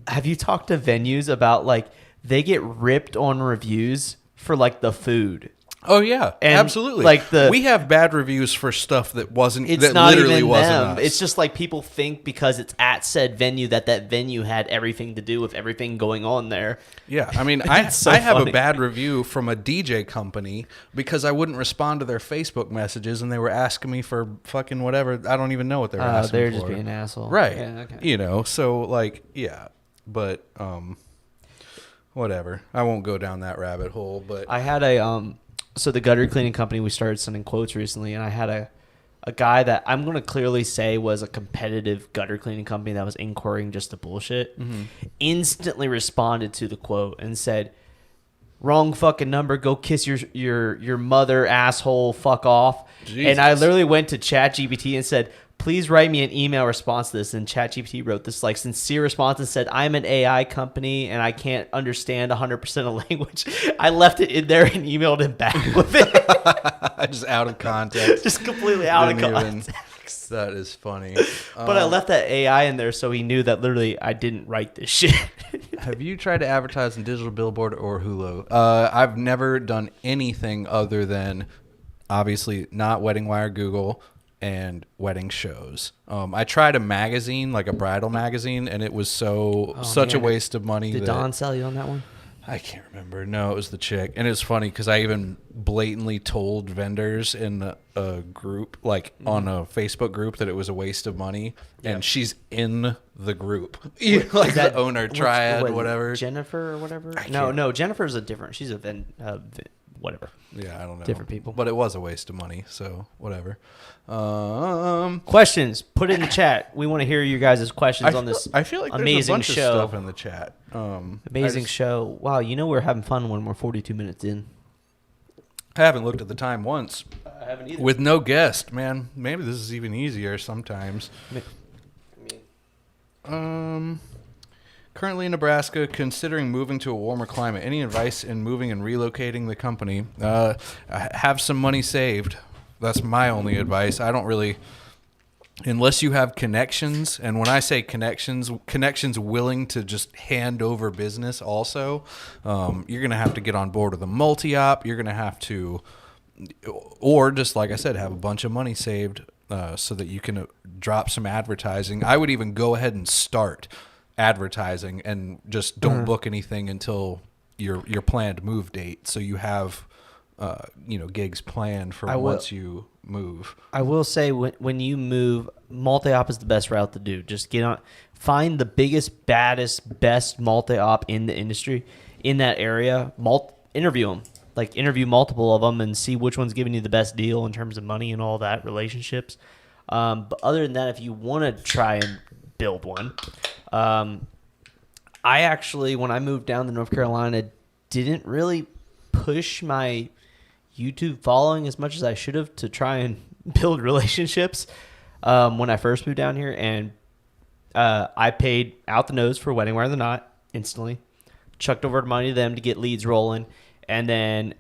have you talked to venues about like they get ripped on reviews for like the food? Oh yeah, And, absolutely. like, we have bad reviews for stuff that wasn't. It's that not literally even wasn't them. us. It's just like people think because it's at said venue that venue had everything to do with everything going on there. Yeah, I mean, I so have funny. a bad review from a DJ company because I wouldn't respond to their Facebook messages and they were asking me for fucking whatever. I don't even know what they were asking They're for. just being an asshole, Right. Yeah, okay. You know, so like, yeah, but whatever. I won't go down that rabbit hole, but I had so the gutter cleaning company, we started sending quotes recently, and I had a guy that I'm going to clearly say was a competitive gutter cleaning company that was inquiring just the bullshit, instantly responded to the quote and said, wrong fucking number, go kiss your mother, asshole, fuck off. Jesus. And I literally went to ChatGPT and said, please write me an email response to this. And ChatGPT wrote this like sincere response and said, I'm an AI company and I can't understand 100% of language. I left it in there and emailed him back with it. just out of context. Just completely out of Didn't even- context. That is funny. But I left that AI in there so he knew that literally I didn't write this shit. Have you tried to advertise in digital billboard or Hulu? I've never done anything other than obviously not Wedding Wire, Google, and wedding shows. I tried a magazine, like a bridal magazine, and it was such a waste of money. Did that Don sell you on that one? I can't remember. No, it was the chick. And it's funny because I even blatantly told vendors in a group, like on a Facebook group, that it was a waste of money. Yep. And she's in the group. Like the owner, Triad, whatever. Jennifer or whatever? No, Jennifer's a different. She's a whatever. Yeah, I don't know. Different people. But it was a waste of money, so whatever. Questions, put it in the chat. We want to hear you guys' questions on this I feel like there's amazing a bunch show. of stuff in the chat. Amazing show. Wow, you know we're having fun when we're 42 minutes in. I haven't looked at the time once. I haven't either. With no guest, man. Maybe this is even easier sometimes. Currently in Nebraska, considering moving to a warmer climate. Any advice in moving and relocating the company? Have some money saved. That's my only advice. I don't really, unless you have connections, and when I say connections willing to just hand over business also, you're going to have to get on board with a multi-op. You're going to have to, or just like I said, have a bunch of money saved so that you can drop some advertising. I would even go ahead and start advertising and just don't book anything until your planned move date, so you have gigs planned for once you move. I will say when you move, multi-op is the best route to do. Just get on, find the biggest, baddest, best multi-op in the industry in that area. Interview them, like interview multiple of them and see which one's giving you the best deal in terms of money and all that, relationships. But other than that, if you want to try and build one, I actually, when I moved down to North Carolina, didn't really push my YouTube following as much as I should have to try and build relationships when I first moved down here. And I paid out the nose for Wedding Wire the Knot instantly, chucked over money to them to get leads rolling, and then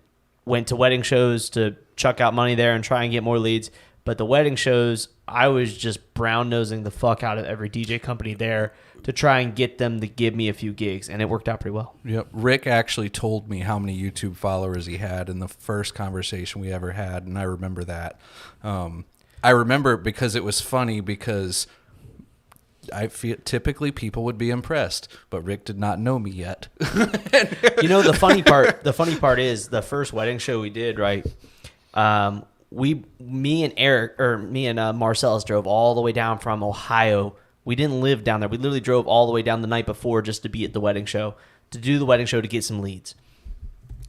went to wedding shows to chuck out money there and try and get more leads. But the wedding shows, I was just brown-nosing the fuck out of every DJ company there to try and get them to give me a few gigs, and it worked out pretty well. Yep. Rick actually told me how many YouTube followers he had in the first conversation we ever had, and I remember that. I remember it because it was funny because I feel typically people would be impressed, but Rick did not know me yet. You know, the funny part is the first wedding show we did, right? Me and Marcellus drove all the way down from Ohio. We didn't live down there. We literally drove all the way down the night before just to be at the wedding show, to do the wedding show, to get some leads.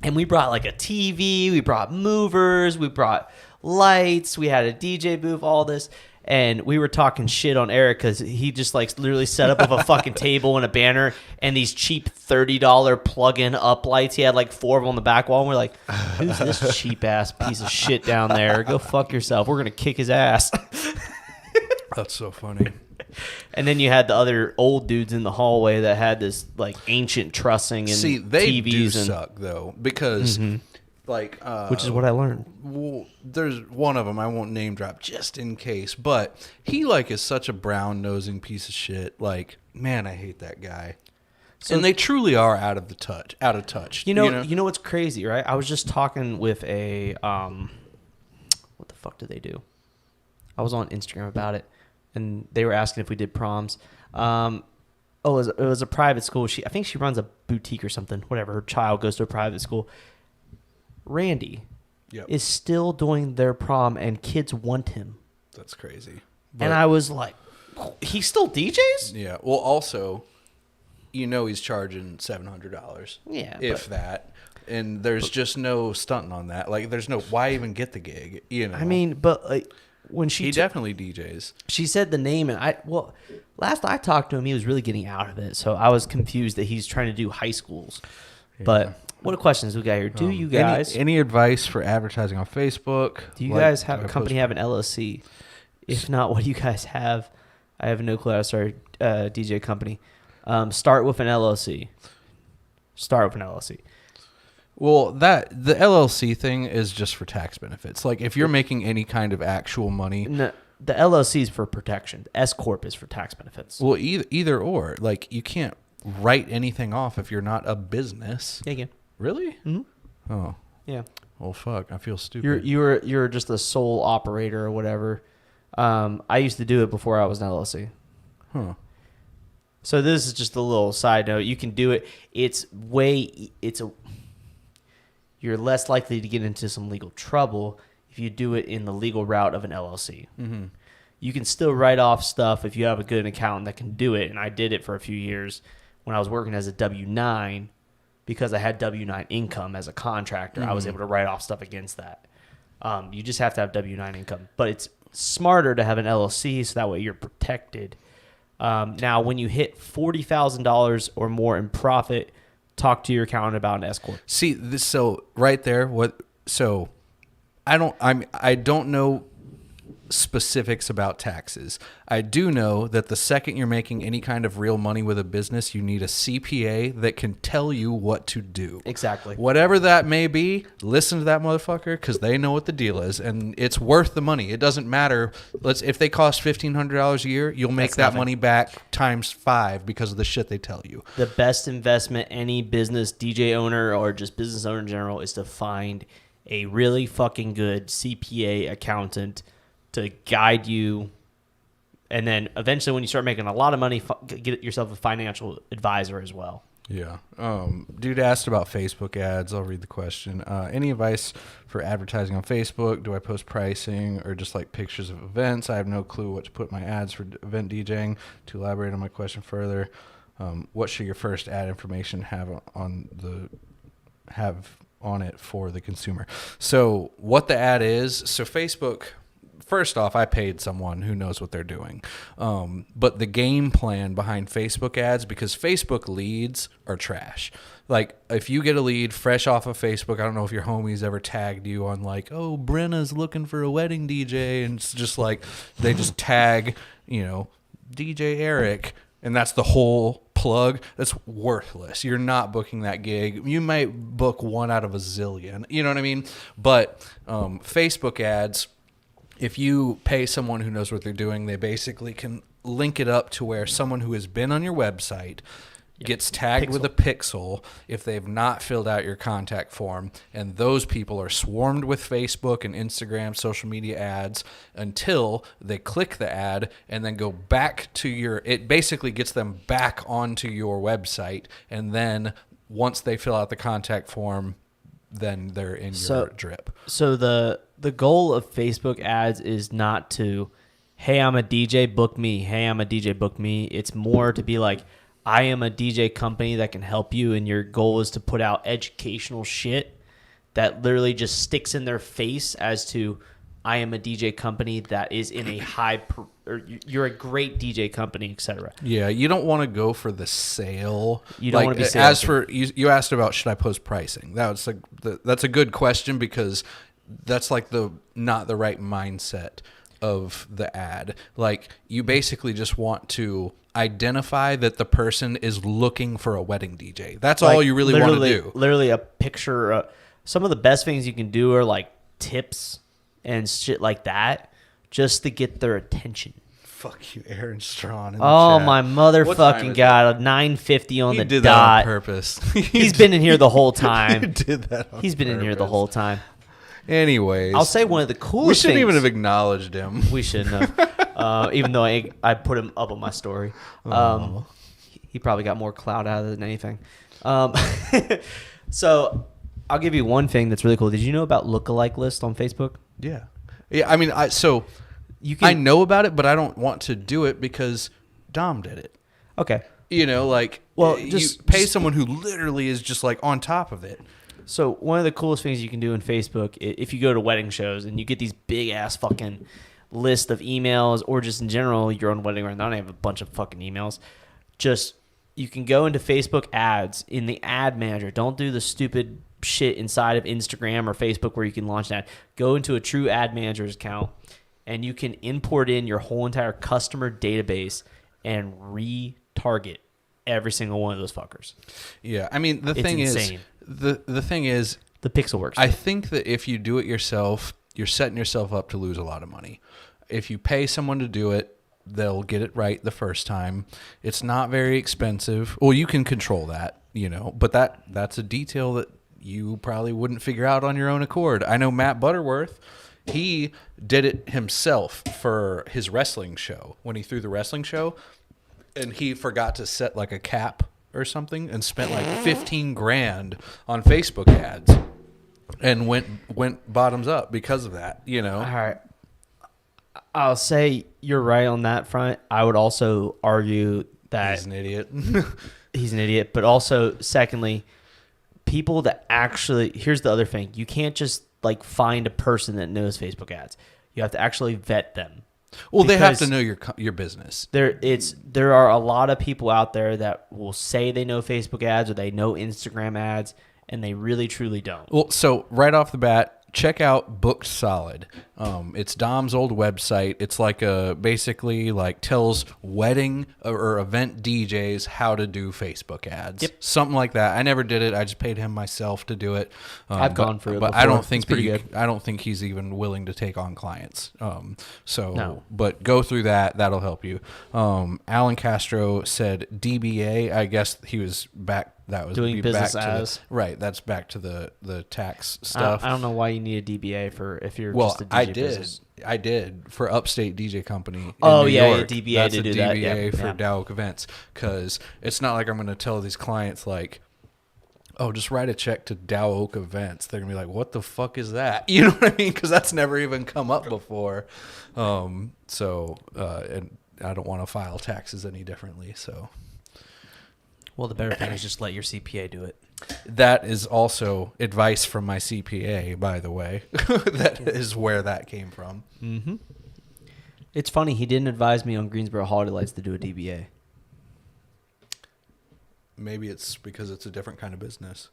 And we brought like a TV, we brought movers, we brought lights, we had a DJ booth, all this. and we were talking shit on Eric because he just like literally set up with a fucking table and a banner and these cheap $30 plug-in up lights. He had like 4 of them on the back wall, and we're like, who's this cheap ass piece of shit down there? Go fuck yourself. We're gonna kick his ass. That's so funny. And then you had the other old dudes in the hallway that had this like ancient trussing and See, they TVs do and suck though, because like which is what I learned. well, there's one of them I won't name drop just in case, but he like is such a brown nosing piece of shit. Like, man, I hate that guy. And they truly are out of touch. You know what's crazy, right? I was just talking with a what the fuck do they do? I was on Instagram about it, and they were asking if we did proms. It was a private school. I think she runs a boutique or something. Whatever. Her child goes to a private school. Randy is still doing their prom, and kids want him. That's crazy. And I was like, he still DJs? Yeah. Well, also, he's charging $700. Yeah, if that. And there's just no stunting on that. Like, there's no why even get the gig. I mean, but like when he definitely DJs. She said the name, and last I talked to him, he was really getting out of it. So I was confused that he's trying to do high schools. Yeah. But what questions we got here? Do you guys any advice for advertising on Facebook? Do you guys have a company have an LLC? If not, what do you guys have? I have no clue how to start a DJ company. Start with an LLC. Well, the LLC thing is just for tax benefits. Like, if you're making any kind of actual money. No, the LLC is for protection. The S Corp is for tax benefits. Well, either or. Like, you can't write anything off if you're not a business. Yeah, you can. Really? Mm-hmm. Oh. Yeah. Well, fuck. I feel stupid. You're just a sole operator or whatever. I used to do it before I was an LLC. Huh. So this is just a little side note. You can do it. You're less likely to get into some legal trouble if you do it in the legal route of an LLC. Mm-hmm. You can still write off stuff if you have a good accountant that can do it. And I did it for a few years when I was working as a W-9 because I had W-9 income as a contractor. I was able to write off stuff against that. You just have to have W-9 income. But it's smarter to have an LLC so that way you're protected. Now, when you hit $40,000 or more in profit, talk to your accountant about an S Corp. See, so right there, I don't know specifics about taxes. I do know that the second you're making any kind of real money with a business, you need a CPA that can tell you what to do. Exactly. Whatever that may be, listen to that motherfucker because they know what the deal is, and it's worth the money. It doesn't matter. If they cost $1,500 a year, you'll make that money back times 5 because of the shit they tell you. The best investment any business, DJ owner, or just business owner in general is to find a really fucking good CPA accountant to guide you, and then eventually when you start making a lot of money, get yourself a financial advisor as well. Yeah. Dude asked about Facebook ads. I'll read the question. Any advice for advertising on Facebook? Do I post pricing or just like pictures of events? I have no clue what to put my ads for event DJing. To elaborate on my question further, what should your first ad information have on it for the consumer? So what the ad is, so Facebook, first off, I paid someone who knows what they're doing. But the game plan behind Facebook ads, because Facebook leads are trash. Like, if you get a lead fresh off of Facebook, I don't know if your homies ever tagged you on like, oh, Brenna's looking for a wedding DJ. And it's just like, they just tag, DJ Erik. And that's the whole plug. That's worthless. You're not booking that gig. You might book 1 out of a zillion. You know what I mean? But Facebook ads, if you pay someone who knows what they're doing, they basically can link it up to where someone who has been on your website gets tagged with a pixel if they've not filled out your contact form. And those people are swarmed with Facebook and Instagram social media ads until they click the ad and then go back to it basically gets them back onto your website. And then once they fill out the contact form, then they're in your drip. So the goal of Facebook ads is not to, hey, I'm a DJ, book me. Hey, I'm a DJ, book me. It's more to be like, I am a DJ company that can help you, and your goal is to put out educational shit that literally just sticks in their face as to I am a DJ company that is in a or you're a great DJ company, etc. Yeah, you don't want to go for the sale. You don't want to be salesy. As for you asked about should I post pricing? That's a good question because that's like not the right mindset of the ad. Like you basically just want to identify that the person is looking for a wedding DJ. That's all you really want to do. Literally a picture. Some of the best things you can do are like tips and shit like that, just to get their attention. Fuck you, Aaron Strawn. Oh my motherfucking god! 9:50 on the did dot. That on purpose. He's been in here the whole time. You did that. He's been in here the whole time. Anyways, I'll say one of the coolest. We shouldn't things, even have acknowledged him. We shouldn't have. Even though I put him up on my story. He probably got more clout out of it than anything. So I'll give you one thing that's really cool. Did you know about lookalike list on Facebook? Yeah. I mean, I know about it, but I don't want to do it because Dom did it. Okay. You know, like, well, you pay someone who literally is just like on top of it. So one of the coolest things you can do in Facebook, if you go to wedding shows and you get these big ass fucking list of emails, or just in general, you're on wedding right now and I have a bunch of fucking emails. Just you can go into Facebook ads in the ad manager. Don't do the stupid shit inside of Instagram or Facebook where you can launch an ad. Go into a true ad manager's account and you can import in your whole entire customer database and retarget every single one of those fuckers. Yeah, I mean the thing is the pixel works. I think that if you do it yourself, you're setting yourself up to lose a lot of money. If you pay someone to do it, they'll get it right the first time. It's not very expensive. Well, you can control that, you know, but that's a detail that you probably wouldn't figure out on your own accord. I know Matt Butterworth, he did it himself for his wrestling show when he threw the wrestling show, and he forgot to set like a cap or something and spent like 15 grand on Facebook ads and went bottoms up because of that, you know. All right. I'll say you're right on that front. I would also argue that he's an idiot. He's an idiot, but also secondly, people that actually, here's the other thing. You can't just like find a person that knows Facebook ads. You have to actually vet them. Well, they have to know your business. There are a lot of people out there that will say they know Facebook ads or they know Instagram ads, and they really truly don't. Well, so right off the bat, check out Booked Solid. It's Dom's old website. It's like basically like tells wedding or event DJs how to do Facebook ads. Yep. Something like that. I never did it. I just paid him myself to do it. I've gone for it but before. I don't think I don't think he's even willing to take on clients. No. But go through that. That'll help you. Alan Castro said DBA. I guess he was back. That was doing business back as. Right. That's back to the tax stuff. I don't know why you need a DBA for if you're just a DJ business. I did for Upstate DJ Company in New York. DBA That's to a do DBA that. for Dow Oak Events, because it's not like I'm going to tell these clients like, oh, just write a check to Dow Oak Events. They're going to be like, what the fuck is that? You know what I mean? Because that's never even come up before. And I don't want to file taxes any differently, so... Well, the better thing is just let your CPA do it. That is also advice from my CPA, by the way. That is where that came from. Mm-hmm. It's funny. He didn't advise me on Greensboro Holiday Lights to do a DBA. Maybe it's because it's a different kind of business.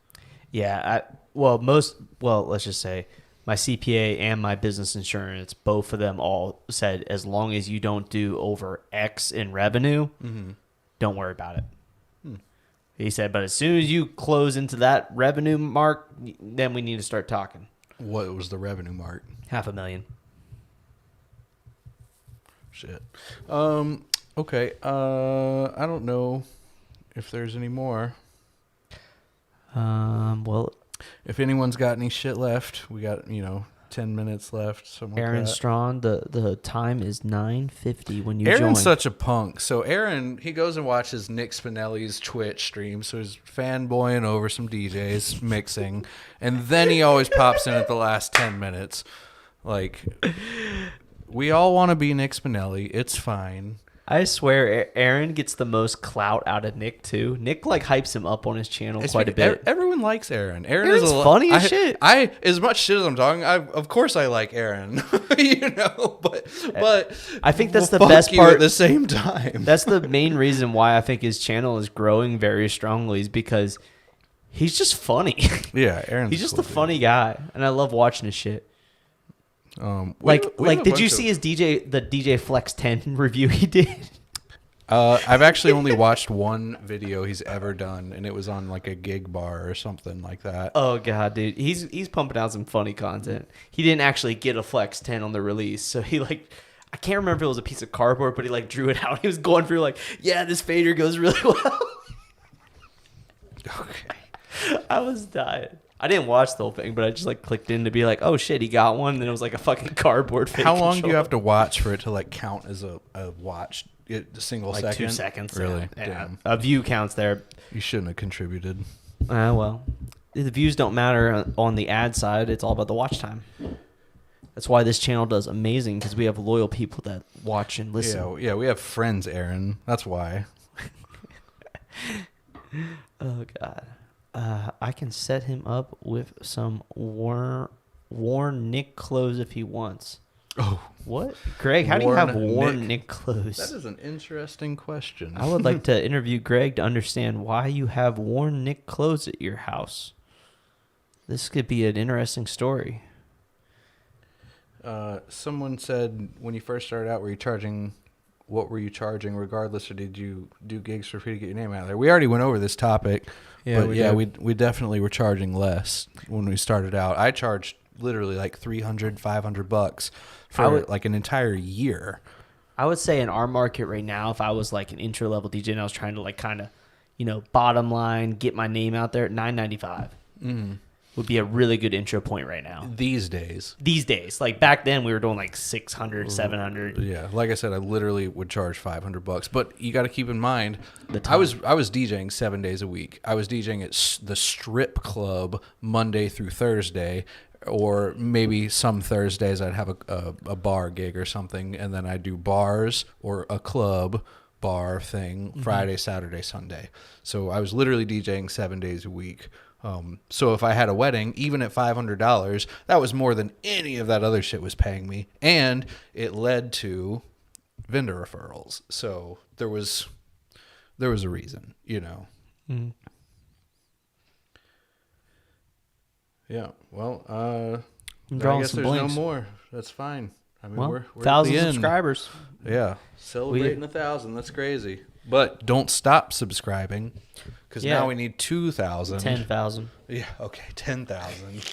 Yeah. Let's just say my CPA and my business insurance, both of them all said as long as you don't do over X in revenue, don't worry about it. He said, but as soon as you close into that revenue mark, then we need to start talking. What was the revenue mark? $500,000. Shit. Okay. I don't know if there's any more. Well, if anyone's got any shit left, we got 10 minutes left. Something Aaron like that. Strawn, the time is 9:50 when you Aaron's join. such a punk. So Aaron, he goes and watches Nick Spinelli's Twitch stream. So he's fanboying over some DJs mixing, and then he always pops in at the last 10 minutes. Like, we all want to be Nick Spinelli. It's fine. I swear, Aaron gets the most clout out of Nick too. Nick like hypes him up on his channel quite a bit. Everyone likes Aaron. Aaron's funny as shit. I as much shit as I'm talking, of course I like Aaron. But I think that's the fuck best you part. At the same time, That's the main reason why I think his channel is growing very strongly is because he's just funny. yeah, Aaron's He's just cool, a funny guy, and I love watching his shit. We have Did a you bunch see the DJ Flex 10 review he did? I've actually only watched one video he's ever done, and it was on like a gig bar or something like that. Oh god, dude, he's pumping out some funny content. He didn't actually get a Flex 10 on the release, so he like, I can't remember if it was a piece of cardboard, but he like drew it out. He was going through like, yeah, this fader goes really well. Okay. I was dying. I didn't watch the whole thing, but I just like clicked in to be like, oh shit, he got one. And then it was like a fucking cardboard fake How long do you controller. have to watch for it to like count as a watch? A single Like second? 2 seconds. Really? Yeah. Damn. A view counts there. You shouldn't have contributed. Well, the views don't matter on the ad side. It's all about the watch time. That's why this channel does amazing, because we have loyal people that watch and listen. Yeah, we have friends, Aaron. That's why. Oh god. I can set him up with some worn Nick clothes if he wants. Oh, What? Greg, how do you have Worn worn Nick. Nick clothes? that is an interesting question. I would like to interview Greg to understand why you have worn Nick clothes at your house. This could be an interesting story. Someone said when you first started out, what were you charging regardless, or did you do gigs for free to get your name out there? We already went over this topic. Yeah, but we yeah, did. we definitely were charging less when we started out. I charged literally like $300-$500 for like an entire year. I would say in our market right now, if I was like an intro level DJ and I was trying to like kind of, bottom line, get my name out there, $9.95 would be a really good intro point right now. These days. These days, like back then, we were doing like 600, 700. Yeah, like I said, I literally would charge $500. But you got to keep in mind, The I was DJing 7 days a week. I was DJing at the strip club Monday through Thursday, or maybe some Thursdays I'd have a bar gig or something, and then I'd do bars or a club bar thing Friday, Saturday, Sunday. So I was literally DJing 7 days a week. So if I had a wedding, even at $500, that was more than any of that other shit was paying me. And it led to vendor referrals. So there was a reason, Mm-hmm. Yeah. Well, I'm I drawing guess some there's blanks. no more. That's fine. I mean, Well, we're 1,000 at the end. subscribers. Yeah. Celebrating 1,000. That's crazy. But don't stop subscribing, because Yeah. now we need 2,000. 10,000. Yeah, okay, 10,000.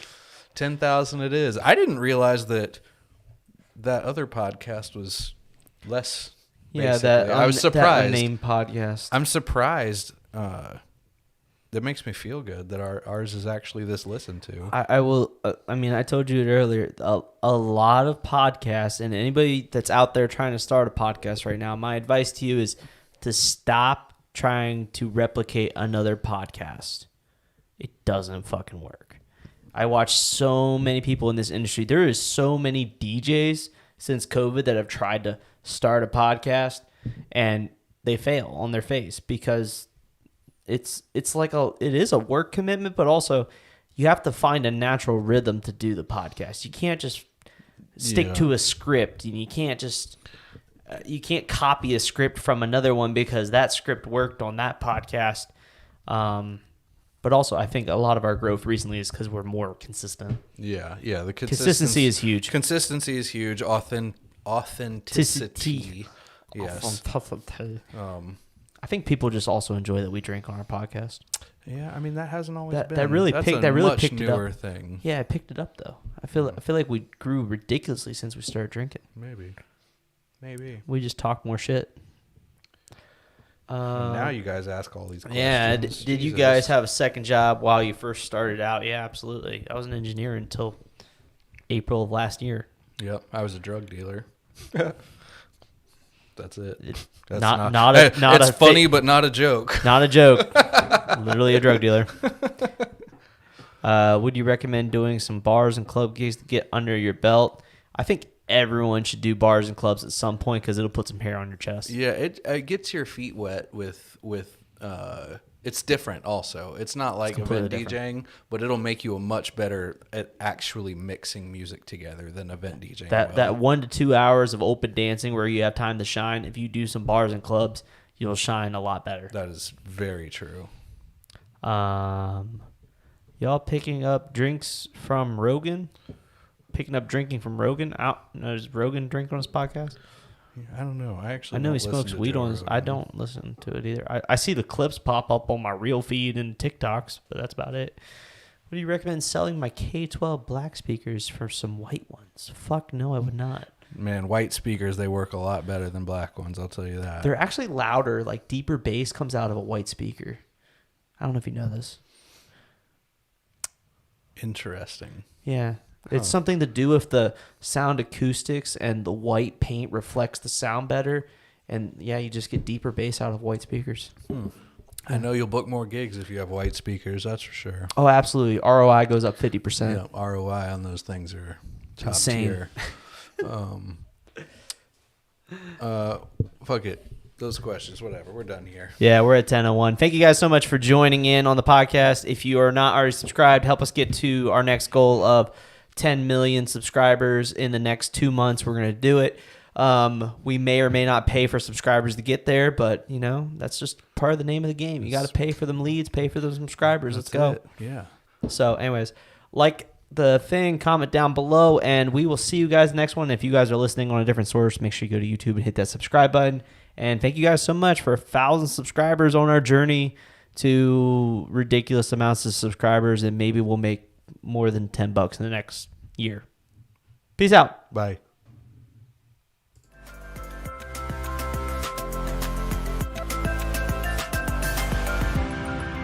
10,000 it is. I didn't realize that other podcast was less. Yeah, basically. I was surprised. That unnamed podcast. I'm surprised. That makes me feel good that ours is actually this listened to. I will. I told you it earlier. A lot of podcasts, and anybody that's out there trying to start a podcast right now, my advice to you is to stop trying to replicate another podcast. It doesn't fucking work. I watch so many people in this industry. There is so many DJs since COVID that have tried to start a podcast and they fail on their face because it is a work commitment, but also you have to find a natural rhythm to do the podcast. You can't just stick to a script, and you can't just you can't copy a script from another one because that script worked on that podcast. But also, I think a lot of our growth recently is because we're more consistent. Yeah. The Consistency is huge. Consistency is huge. Authenticity. Yes. I think people just also enjoy that we drink on our podcast. Yeah, I mean that hasn't always That been. really That's picked a that really much picked it up. newer thing. Yeah, it picked it up though. I feel like we grew ridiculously since we started drinking. Maybe. We just talk more shit. Now you guys ask all these questions. Yeah, did you guys have a second job while you first started out? Yeah, absolutely. I was an engineer until April of last year. Yep, I was a drug dealer. That's it. That's It's funny, but not a joke. Not a joke. Literally a drug dealer. Would you recommend doing some bars and club gigs to get under your belt? I think everyone should do bars and clubs at some point because it'll put some hair on your chest. Yeah, it gets your feet wet with it's different also. It's not like event DJing, but it'll make you a much better at actually mixing music together than event DJing. That 1 to 2 hours of open dancing where you have time to shine, if you do some bars and clubs, you'll shine a lot better. That is very true. Y'all picking up drinks from Rogan? Picking up drinking from Rogan? Does Rogan drink on his podcast? I don't know. I know he smokes weed on his. I don't listen to it either. I see the clips pop up on my reel feed and TikToks, but that's about it. Would you recommend selling my K12 black speakers for some white ones? Fuck no, I would not. Man, white speakers, they work a lot better than black ones, I'll tell you that. They're actually louder, like deeper bass comes out of a white speaker. I don't know if you know this. Interesting. Yeah. It's something to do with the sound acoustics, and the white paint reflects the sound better. And yeah, you just get deeper bass out of white speakers. I know you'll book more gigs if you have white speakers, that's for sure. Oh, absolutely. ROI goes up 50%. Yeah, ROI on those things are top insane. tier. Fuck it. Those questions, whatever. We're done here. Yeah, we're at 10:01. Thank you guys so much for joining in on the podcast. If you are not already subscribed, help us get to our next goal of 10 million subscribers in the next 2 months. We're going to do it. We may or may not pay for subscribers to get there, but you know, that's just part of the name of the game. You got to pay for them leads, pay for those subscribers. Let's go. Yeah. So anyways, like the thing, comment down below, and we will see you guys next one. If you guys are listening on a different source, make sure you go to YouTube and hit that subscribe button. And thank you guys so much for 1,000 subscribers on our journey to ridiculous amounts of subscribers, and maybe we'll make more than $10 in the next year. Peace out. Bye.